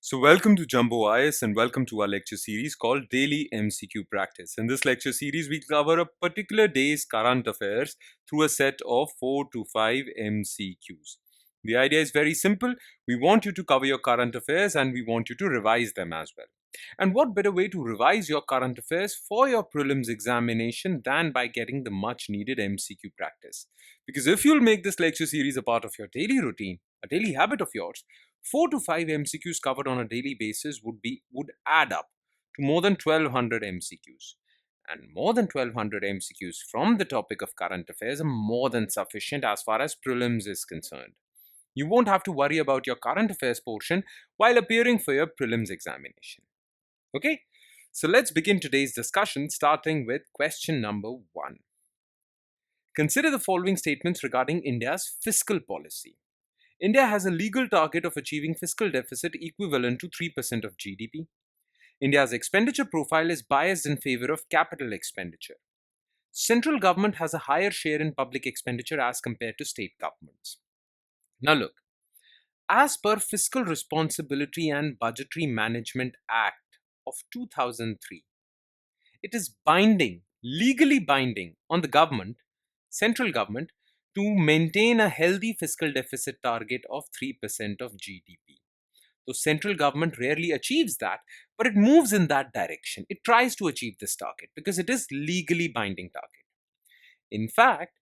So, welcome to Jumbo IS and welcome to our lecture series called Daily MCQ Practice. In this lecture series, we cover a particular day's current affairs through a set of 4 to 5 MCQs. The idea is very simple. We want you to cover your current affairs and we want you to revise them as well. And what better way to revise your current affairs for your prelims examination than by getting the much needed MCQ practice? Because if you'll make this lecture series a part of your daily routine, a daily habit of yours, 4 to 5 MCQs covered on a daily basis would add up to more than 1200 MCQs. And more than 1200 MCQs from the topic of current affairs are more than sufficient as far as prelims is concerned. You won't have to worry about your current affairs portion while appearing for your prelims examination. Okay? So let's begin today's discussion starting with question number 1. Consider the following statements regarding India's fiscal policy. India has a legal target of achieving fiscal deficit equivalent to 3% of GDP. India's expenditure profile is biased in favor of capital expenditure. Central government has a higher share in public expenditure as compared to state governments. Now look, as per Fiscal Responsibility and Budgetary Management Act of 2003, it is binding, legally binding on the government, central government, to maintain a healthy fiscal deficit target of 3% of GDP. Though central government rarely achieves that, but it moves in that direction. It tries to achieve this target because it is legally binding target. In fact,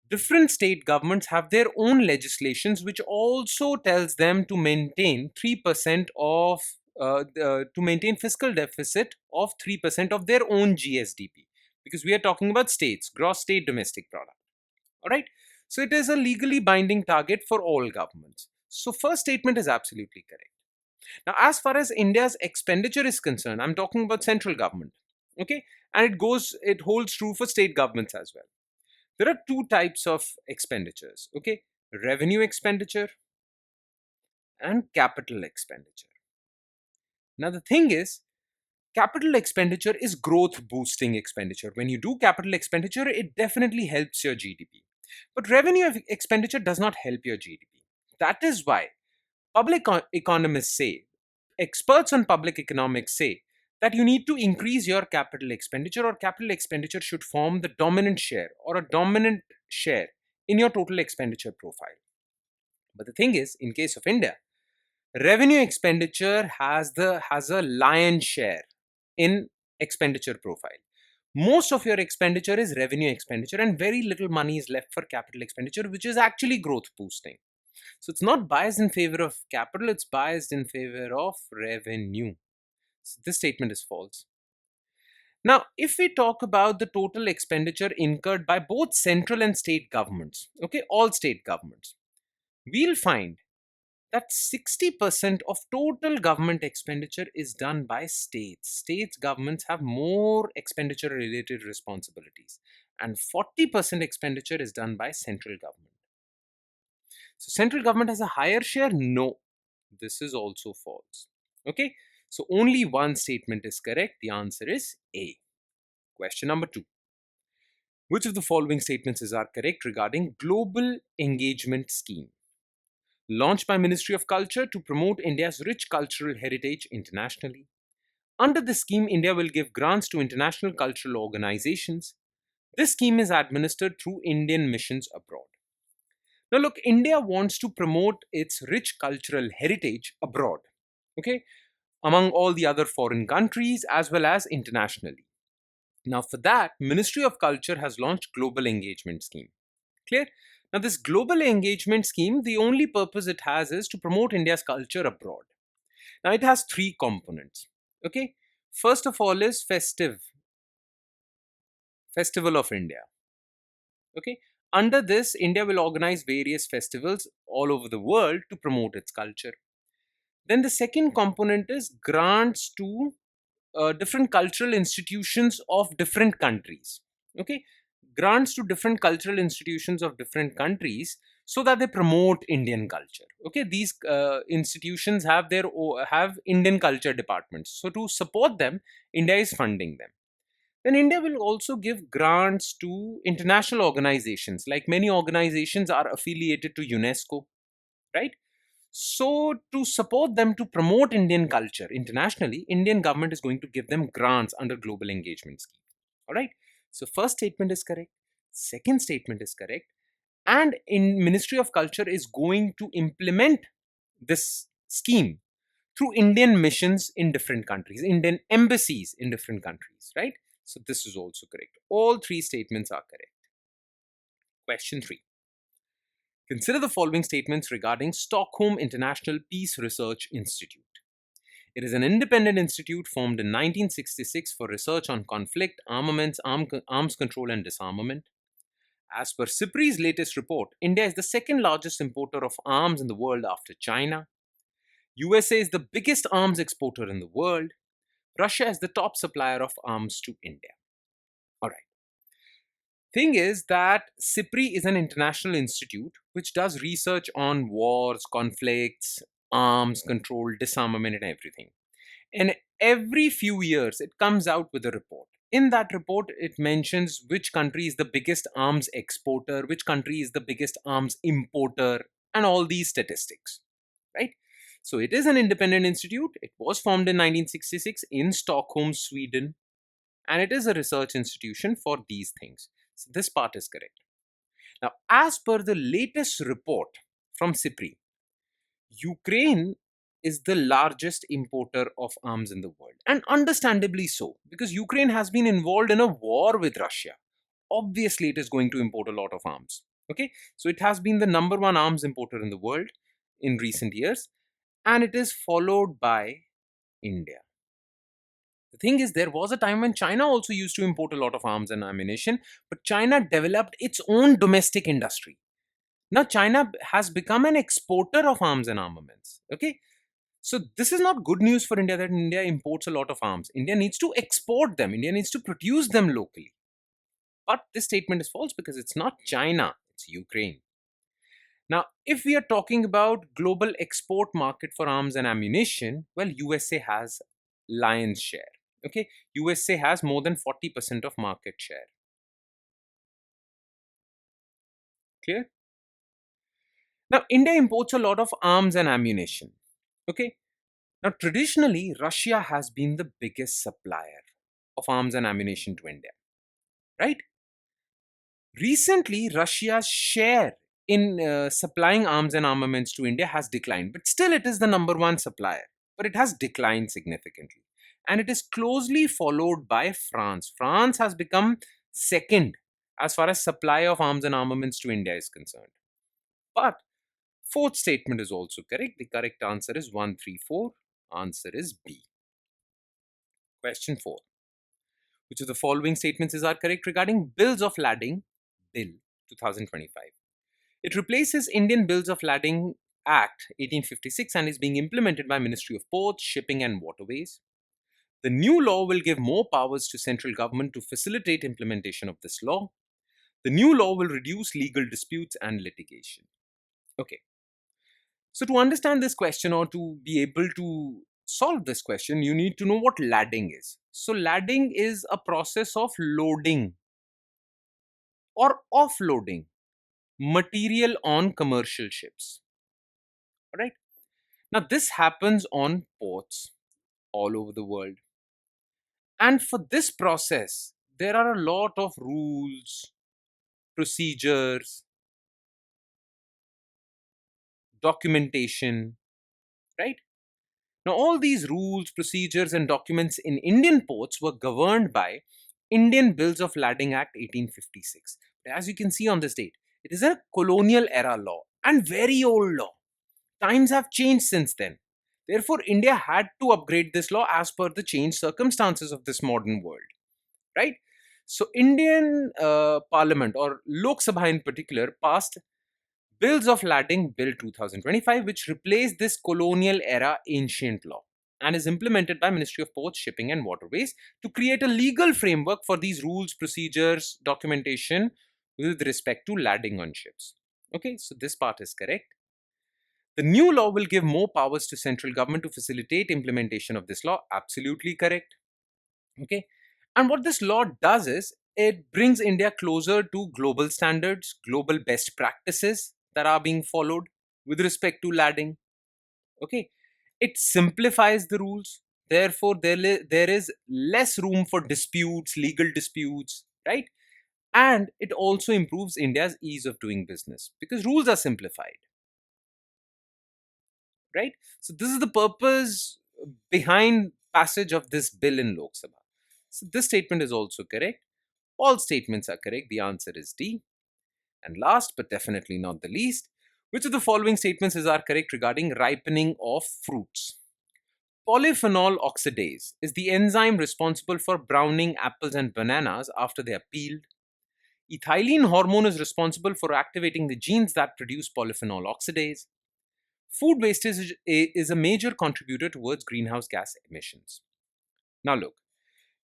different state governments have their own legislations which also tells them to maintain 3% of to maintain fiscal deficit of 3% of their own GSDP, because we are talking about states, gross state domestic product. All right. So it is a legally binding target for all governments. So first statement is absolutely correct. Now, as far as India's expenditure is concerned, I'm talking about central government. Okay. And it holds true for state governments as well. There are two types of expenditures. Okay. Revenue expenditure and capital expenditure. Now, the thing is, capital expenditure is growth boosting expenditure. When you do capital expenditure, it definitely helps your GDP. But revenue expenditure does not help your GDP. That is why public economists say, experts on public economics say, that you need to increase your capital expenditure, or capital expenditure should form the dominant share or a dominant share in your total expenditure profile. But the thing is, in case of India, revenue expenditure has a lion's share in expenditure profile. Most of your expenditure is revenue expenditure and very little money is left for capital expenditure, which is actually growth boosting. So it's not biased in favor of capital, it's biased in favor of revenue. So this statement is false. Now, if we talk about the total expenditure incurred by both central and state governments, okay, all state governments, we'll find that 60% of total government expenditure is done by states. States governments have more expenditure related responsibilities, and 40% expenditure is done by central government. So central government has a higher share? No, this is also false. Okay, so only one statement is correct. The answer is A. Question number 2. Which of the following statements are correct regarding Global Engagement Scheme? Launched by Ministry of Culture to promote India's rich cultural heritage internationally. Under the scheme, India will give grants to international cultural organizations. This scheme is administered through Indian missions abroad. Now look, India wants to promote its rich cultural heritage abroad, okay, among all the other foreign countries as well as internationally. Now for that, Ministry of Culture has launched Global Engagement Scheme. Clear? Now this Global Engagement Scheme, the only purpose it has is to promote India's culture abroad. Now it has three components. Okay. First of all is Festival of India. Okay. Under this, India will organize various festivals all over the world to promote its culture. Then the second component is grants to different cultural institutions of different countries. Okay. Grants to different cultural institutions of different countries so that they promote Indian culture. Okay, these institutions have have Indian culture departments. So to support them, India is funding them. Then India will also give grants to international organizations. Like many organizations are affiliated to UNESCO, right? So to support them to promote Indian culture internationally, Indian government is going to give them grants under global engagement scheme. All right. So first statement is correct. Second statement is correct. And in Ministry of Culture is going to implement this scheme through Indian missions in different countries, Indian embassies in different countries, right? So this is also correct. All three statements are correct. Question 3. Consider the following statements regarding Stockholm International Peace Research Institute. It is an independent institute formed in 1966 for research on conflict, armaments, arms control, and disarmament. As per CIPRI's latest report, India is the second largest importer of arms in the world after China. USA is the biggest arms exporter in the world. Russia is the top supplier of arms to India. All right. Thing is that CIPRI is an international institute which does research on wars, conflicts, arms control, disarmament, and everything. And every few years, it comes out with a report. In that report, it mentions which country is the biggest arms exporter, which country is the biggest arms importer, and all these statistics, right? So it is an independent institute. It was formed in 1966 in Stockholm, Sweden, and it is a research institution for these things. So this part is correct. Now, as per the latest report from CIPRI, Ukraine is the largest importer of arms in the world, and understandably so, because Ukraine has been involved in a war with Russia. Obviously, it is going to import a lot of arms. Okay, so it has been the number one arms importer in the world in recent years, and it is followed by India. The thing is, there was a time when China also used to import a lot of arms and ammunition, but China developed its own domestic industry. Now, China has become an exporter of arms and armaments. Okay, so this is not good news for India that India imports a lot of arms. India needs to export them. India needs to produce them locally. But this statement is false because it's not China, it's Ukraine. Now, if we are talking about global export market for arms and ammunition, well, USA has lion's share. Okay, USA has more than 40% of market share. Clear? Now, India imports a lot of arms and ammunition. Okay, now traditionally, Russia has been the biggest supplier of arms and ammunition to India, right? Recently, Russia's share in supplying arms and armaments to India has declined, but still it is the number one supplier. But it has declined significantly. And it is closely followed by France. France has become second as far as supply of arms and armaments to India is concerned. But fourth statement is also correct. The correct answer is 134. Answer is B. Question 4. Which of the following statements are correct regarding bills of lading? Bill 2025. It replaces Indian Bills of Lading Act 1856 and is being implemented by Ministry of Ports, Shipping and Waterways. The new law will give more powers to central government to facilitate implementation of this law. The new law will reduce legal disputes and litigation. Okay. So to understand this question or to be able to solve this question, you need to know what ladding is. So ladding is a process of loading or offloading material on commercial ships. All right. Now, this happens on ports all over the world. And for this process, there are a lot of rules, procedures, documentation, right? Now, all these rules, procedures, and documents in Indian ports were governed by Indian Bills of Lading Act 1856. As you can see on this date, it is a colonial era law and very old law. Times have changed since then. Therefore, India had to upgrade this law as per the changed circumstances of this modern world, right? So, Indian Parliament or Lok Sabha in particular passed Bills of Lading Bill 2025, which replaced this colonial era ancient law and is implemented by Ministry of Ports, Shipping and Waterways to create a legal framework for these rules, procedures, documentation with respect to lading on ships. Okay, so this part is correct. The new law will give more powers to central government to facilitate implementation of this law. Absolutely correct. Okay. And what this law does is it brings India closer to global standards, global best practices that are being followed with respect to ladding. Okay, it simplifies the rules. Therefore, there is less room for disputes, legal disputes, right? And it also improves India's ease of doing business because rules are simplified, right? So this is the purpose behind passage of this bill in Lok Sabha. So this statement is also correct. All statements are correct. The answer is D. And last but definitely not the least, which of the following statements are correct regarding ripening of fruits? Polyphenol oxidase is the enzyme responsible for browning apples and bananas after they are peeled. Ethylene hormone is responsible for activating the genes that produce polyphenol oxidase. Food wastage is a major contributor towards greenhouse gas emissions. Now, look,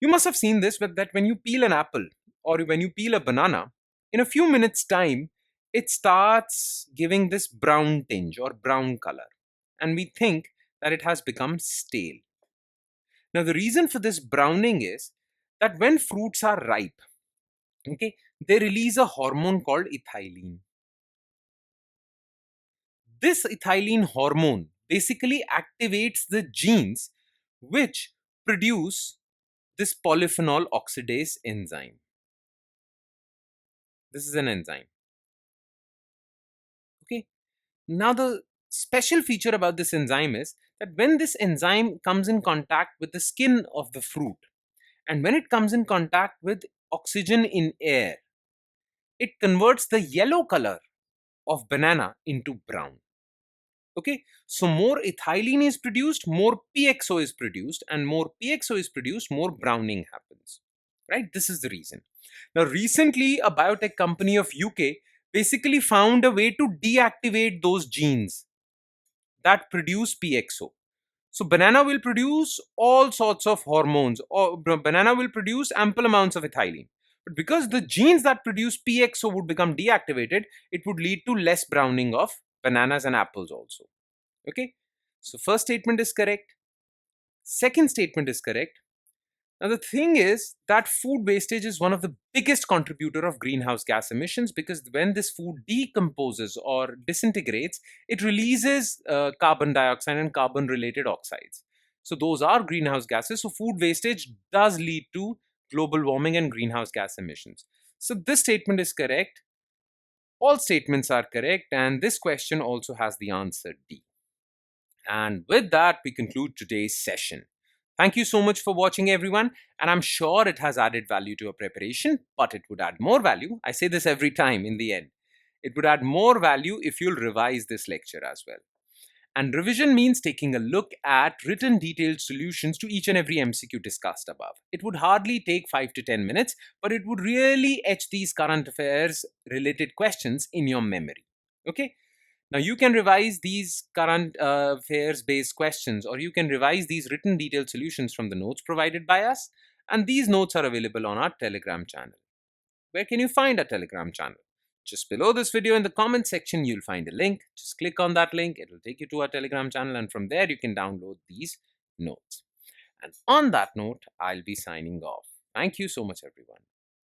you must have seen this that when you peel an apple or when you peel a banana, in a few minutes' time, it starts giving this brown tinge or brown color. And we think that it has become stale. Now, the reason for this browning is that when fruits are ripe, okay, they release a hormone called ethylene. This ethylene hormone basically activates the genes which produce this polyphenol oxidase enzyme. This is an enzyme. Okay. Now, the special feature about this enzyme is that when this enzyme comes in contact with the skin of the fruit, and when it comes in contact with oxygen in air, it converts the yellow color of banana into brown. Okay, so more ethylene is produced, more PXO is produced, and more PXO is produced, more browning happens. Right? This is the reason. Now, recently, a biotech company of UK basically found a way to deactivate those genes that produce PXO. So, banana will produce all sorts of hormones, or banana will produce ample amounts of ethylene. But because the genes that produce PXO would become deactivated, it would lead to less browning of bananas and apples also. Okay, so first statement is correct. Second statement is correct. Now, the thing is that food wastage is one of the biggest contributor of greenhouse gas emissions because when this food decomposes or disintegrates, it releases carbon dioxide and carbon related oxides. So those are greenhouse gases. So food wastage does lead to global warming and greenhouse gas emissions. So this statement is correct. All statements are correct. And this question also has the answer D. And with that, we conclude today's session. Thank you so much for watching, everyone. And I'm sure it has added value to your preparation, but it would add more value. I say this every time in the end. It would add more value if you'll revise this lecture as well. And revision means taking a look at written detailed solutions to each and every MCQ discussed above. It would hardly take 5 to 10 minutes, but it would really etch these current affairs related questions in your memory. Okay? Now, you can revise these current affairs based questions, or you can revise these written detailed solutions from the notes provided by us. And these notes are available on our Telegram channel. Where can you find our Telegram channel? Just below this video in the comment section, you'll find a link. Just click on that link. It will take you to our Telegram channel. And from there, you can download these notes. And on that note, I'll be signing off. Thank you so much, everyone.